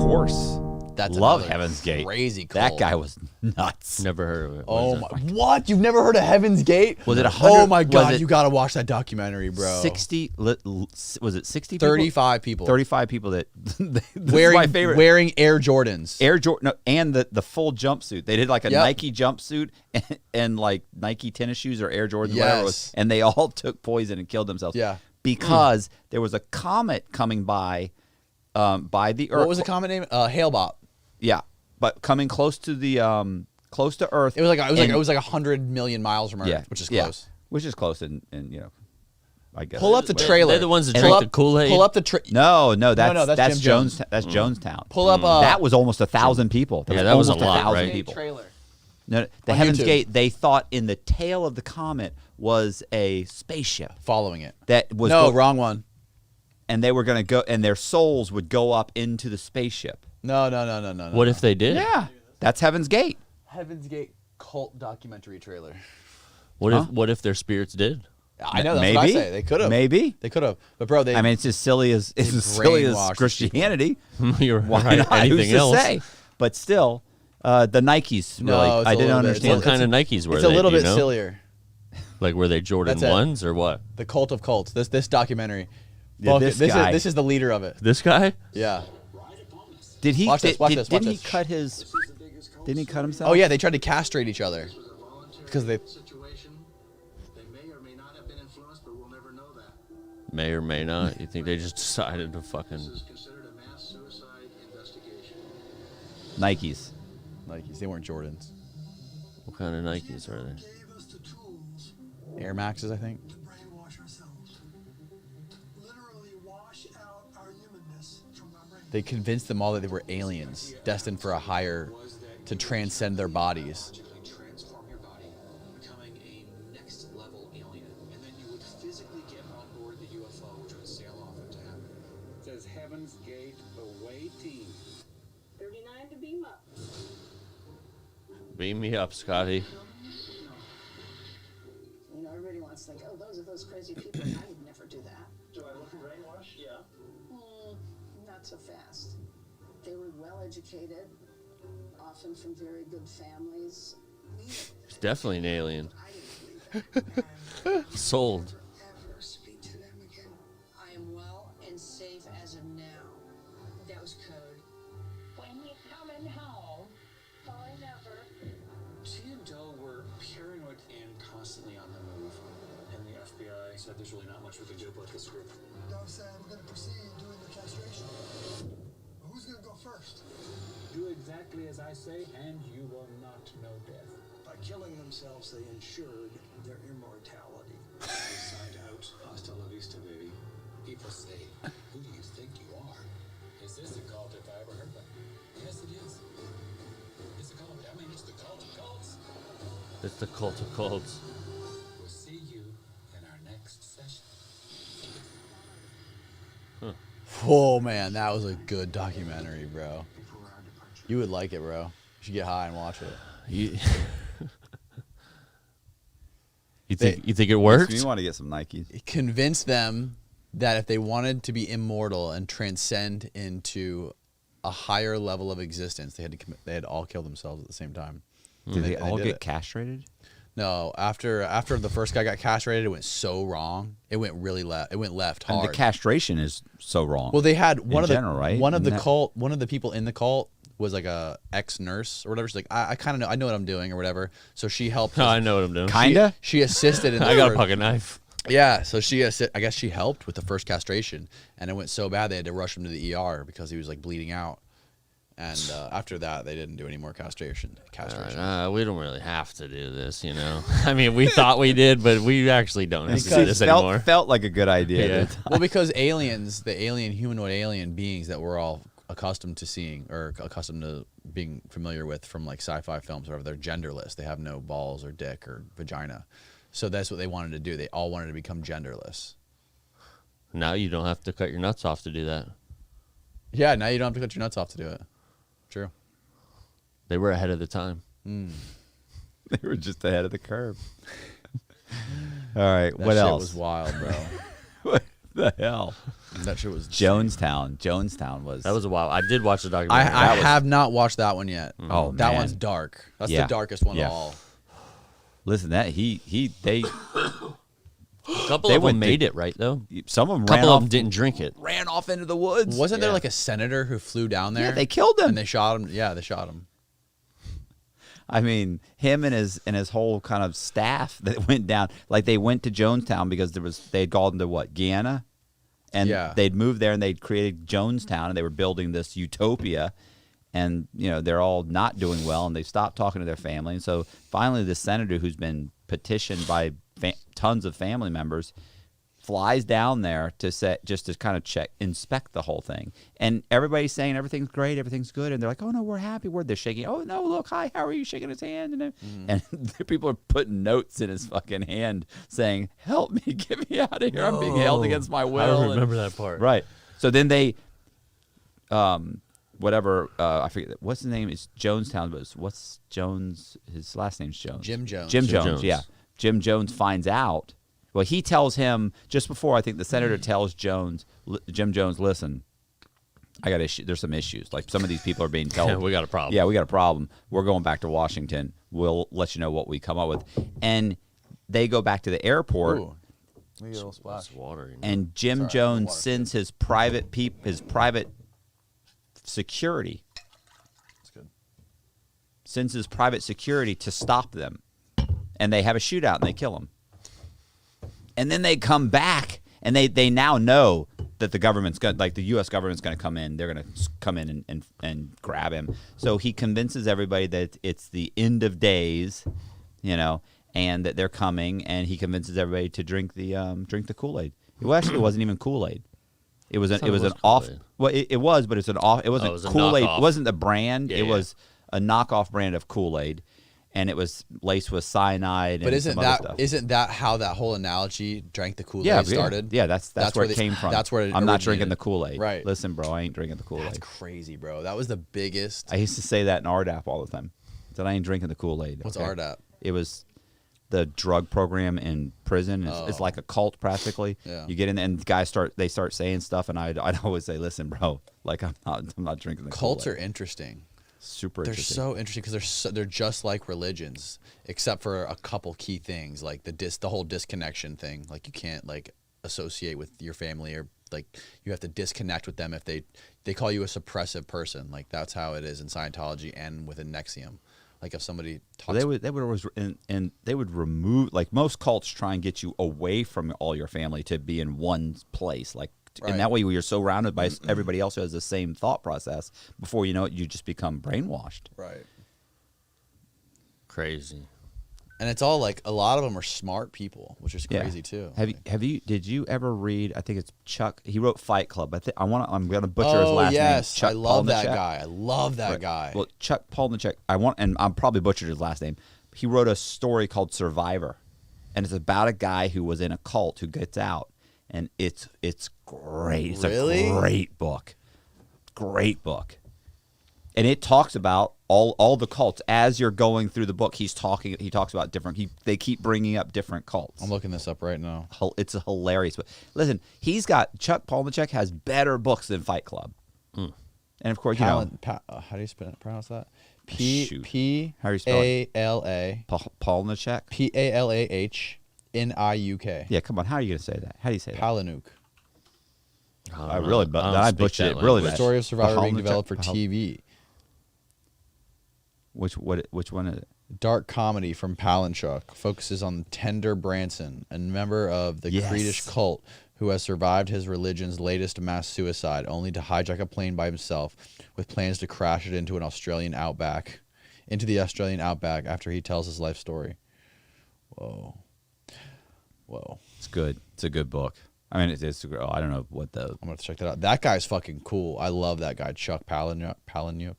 Force. That's Love another Heaven's Gate. Crazy cult. That guy was nuts. Never heard of it. Oh my! What? You've never heard of Heaven's Gate? Was it 100? Oh my God! Was it You got to watch that documentary, bro. 60? Was it 60? 35 people. 35 people that this wearing is my favorite. wearing Air Jordans. Air Jordan, no, and the full jumpsuit. They did like a Nike jumpsuit and like Nike tennis shoes or Air Jordans, whatever it was, and they all took poison and killed themselves. Yeah, because there was a comet coming by the Earth. What was the comet name? Hale-Bopp. Yeah, but coming close to the close to Earth. It was like 100 million miles from Earth, Yeah, which is yeah, close. which is close, and I guess. Pull up the trailer. They're the ones that drink the Kool-Aid. Pull up the No, that's Jim Jones. That's Jonestown. Pull up. That was almost 1,000 people. That was a almost lot, 1,000 right? people. Trailer. No, the On Heaven's YouTube. Gate. They thought in the tail of the comet was a spaceship Following it. that was wrong one. and they were going to go, and their souls would go up into the spaceship. No. What if they did? Yeah, that's Heaven's Gate. Heaven's Gate cult documentary trailer. What if their spirits did? I know. That's Maybe what I say. They could have. Maybe. They could have. But bro, I mean, it's as silly as brainwashed Christianity. You're Why right. not? Anything Who's else? to say? But still, the Nikes No, really. it's a I didn't little bit- understand. What kind of Nikes were It's they? a little do you bit know? sillier. Like, were they Jordan That's it. 1s or what? The cult of cults. This documentary. Yeah, Fuck this it. guy. This is the leader of it. This guy? Yeah. Did he? Watch this, watch this, watch Didn't he this. cut his? Didn't he cut himself? Oh yeah, they tried to castrate each other because they. Situation. They may or may not have been influenced, but we'll never know that. May or may not. You think they just decided to fucking... This is considered a mass suicide investigation. Nikes. Nikes. They weren't Jordans. What kind of Nikes are they? Gave us the tools Air Maxes, I think. to brainwash ourselves. Literally wash out our humanness from our brain. They convinced them all that they were aliens, destined for a higher, to transcend their bodies. Transform your body, becoming a next level alien, and then you would physically get on board the UFO, which would sail off into heaven. It says Heaven's Gate away team. 39 to beam up. Beam me up, Scotty. You know, everybody wants to think, oh, those are those crazy people. I would never do that. Do I look brainwashed? Yeah. Not so fast. They were well educated, often from very good families. He's definitely an alien. I didn't believe it. Sold. Ever speak to them again. I am well and safe as of now. That was code. When we coming home, or never. She and Doe were paranoid and constantly on the move, and the FBI said there's really not much we can do about this group. Doe said we're going to proceed doing the castration. Well, who's going to go first? Do exactly as I say, and you will not know death. By killing themselves, they ensured their immortality. Inside out, hasta la vista, baby. People say, who do you think you are? Is this a cult if I ever heard one? Yes, it is. It's a cult. I mean, it's the cult of cults. It's the cult of cults. We'll see you in our next session. Oh man, that was a good documentary, bro. You would like it, bro. You should get high and watch it. You think it worked? You want to get some Nikes? It convinced them that if they wanted to be immortal and transcend into a higher level of existence, they had to all kill themselves at the same time. Did they And all did get it. castrated? No, after the first guy got castrated, it went so wrong. It went really left. It went left hard. And the castration is so wrong. Well, they had one of general, right? one of the Isn't that- cult, one of the people in the cult was like a ex-nurse or whatever. She's like, I kind of know, I know what I'm doing or whatever. So she helped. Oh, I know what I'm doing. Kinda? She assisted in. I got a the pocket knife. Yeah, so I guess she helped with the first castration, and it went so bad they had to rush him to the ER because he was like bleeding out. And after that, they didn't do any more castration. We don't really have to do this, you know. I mean, we thought we did, but we actually don't have to do Because this it anymore. felt like a good idea. Yeah. at the time. Well, because aliens, the humanoid alien beings that we're all accustomed to seeing or accustomed to being familiar with from like sci-fi films or whatever, they're genderless. They have no balls or dick or vagina. So that's what they wanted to do. They all wanted to become genderless. Now you don't have to cut your nuts off to do that. Yeah, now you don't have to cut your nuts off to do it. True. They were ahead of the time. They were just ahead of the curve. All right, That what shit else? was wild, bro. What the hell? That shit was Jonestown. Jonestown was. That was a while. I did watch the documentary. I have not watched that one yet. Oh, that man. one's dark. That's Yeah. the darkest one Yeah. of all. Listen, that they a couple they of went them to- made it, right, though? some of them A couple ran of them off, didn't drink it. ran off into the woods. Wasn't there Yeah. like a senator who flew down there? Yeah, they killed him. and they shot him. Yeah, they shot him. I mean, him and his whole kind of staff that went down. Like they went to Jonestown because they had gone to what, Guyana, and Yeah. they'd moved there and they'd created Jonestown and they were building this utopia. And they're all not doing well, and they stopped talking to their family. And so finally, the senator, who's been petitioned by tons of family members, flies down there just to kind of inspect the whole thing. And everybody's saying everything's great, everything's good, and they're like, "Oh no, we're happy." They're shaking. "Oh no, look, hi, how are you?" Shaking his hand, and the people are putting notes in his fucking hand saying, "Help me, get me out of here! I'm being held against my will." I remember that part. Right. So then they, whatever, I forget what's the name. It's Jonestown, but what's Jones? His last name's Jones. Jim Jones. Jim Jim Jones. Jones. Yeah. Jim Jones finds out. Well, he tells him just before. I think the senator tells Jim Jones, "Listen, I got issues. There's some issues. Like some of these people are being told, Yeah, we got a problem. Yeah, we got a problem. We're going back to Washington. We'll let you know what we come up with." And they go back to the airport. Ooh. Let me get a little splash. It's water. And Jim Sorry, Jones water. sends his private security. That's good. Sends his private security to stop them, and they have a shootout and they kill him. And then they come back, and they now know that the government's going, like the U.S. government's going to come in. They're going to come in and grab him. So he convinces everybody that it's the end of days, and that they're coming. And he convinces everybody to drink the Kool-Aid. Well, actually, it wasn't even Kool-Aid. It was an off. Kool-Aid. Well, it was, but it's an off. It wasn't it was a Kool-Aid. knockoff. It wasn't the brand. Yeah, it yeah. was a knockoff brand of Kool-Aid. And it was laced with cyanide. But and some other stuff. isn't that how that whole analogy drank the Kool-Aid Yeah, started? Yeah, that's where it came from. That's where it I'm not drinking originated. the Kool-Aid. Right. Listen, bro, I ain't drinking the That's Kool-Aid. crazy, bro. That was the biggest. I used to say that in RDAP all the time. That I ain't drinking the Kool-Aid. What's okay? RDAP? It was the drug program in prison. It's like a cult practically. Yeah. You get in there and guys start saying stuff, and I'd always say, "Listen, bro, like I'm not drinking the Cults Kool-Aid." are interesting. Super They're interesting. so interesting because they're just like religions, except for a couple key things, like the whole disconnection thing. Like you can't like associate with your family, or like you have to disconnect with them if they call you a suppressive person. Like that's how it is in Scientology and within Nexium. Like if somebody talks, They would always and they would remove, like most cults try and get you away from all your family to be in one place, like. Right. And that way you're surrounded by everybody else who has the same thought process. Before you know it, you just become brainwashed. right. Crazy. And it's all like a lot of them are smart people, which is Yeah. crazy too. Did you ever read? I think it's Chuck. He wrote Fight Club. I'm gonna butcher his last yes, name. Chuck I love that Palahniuk. guy. I love that Right. guy. Well, Chuck Palahniuk. And I'm probably butchered his last name. He wrote a story called Survivor, and it's about a guy who was in a cult who gets out, and it's great. It's Really? a great book. Great book. And it talks about all the cults as you're going through the book. He talks about different. They keep bringing up different cults. I'm looking this up right now. It's a hilarious book. Listen, Chuck Palahniuk has better books than Fight Club. And of course, how do you pronounce that? Shoot. P How do you spell it? A-L-A Palahniuk. Palahniuk. Yeah, come on. How are you gonna say that? How do you say that? Palahniuk. I really, but don't I speak butchered that it really language. bad. Story of Survivor being Palahniuk- developed for Pal- TV. Which one is it? Dark comedy from Palahniuk focuses on Tender Branson, a member of the Yes. Creedish cult who has survived his religion's latest mass suicide, only to hijack a plane by himself with plans to crash it into the Australian outback after he tells his life story. Whoa. It's good. It's a good book. I mean, it's I don't know what the. I'm gonna have to check that out. That guy's fucking cool. I love that guy, Chuck Palahniuk.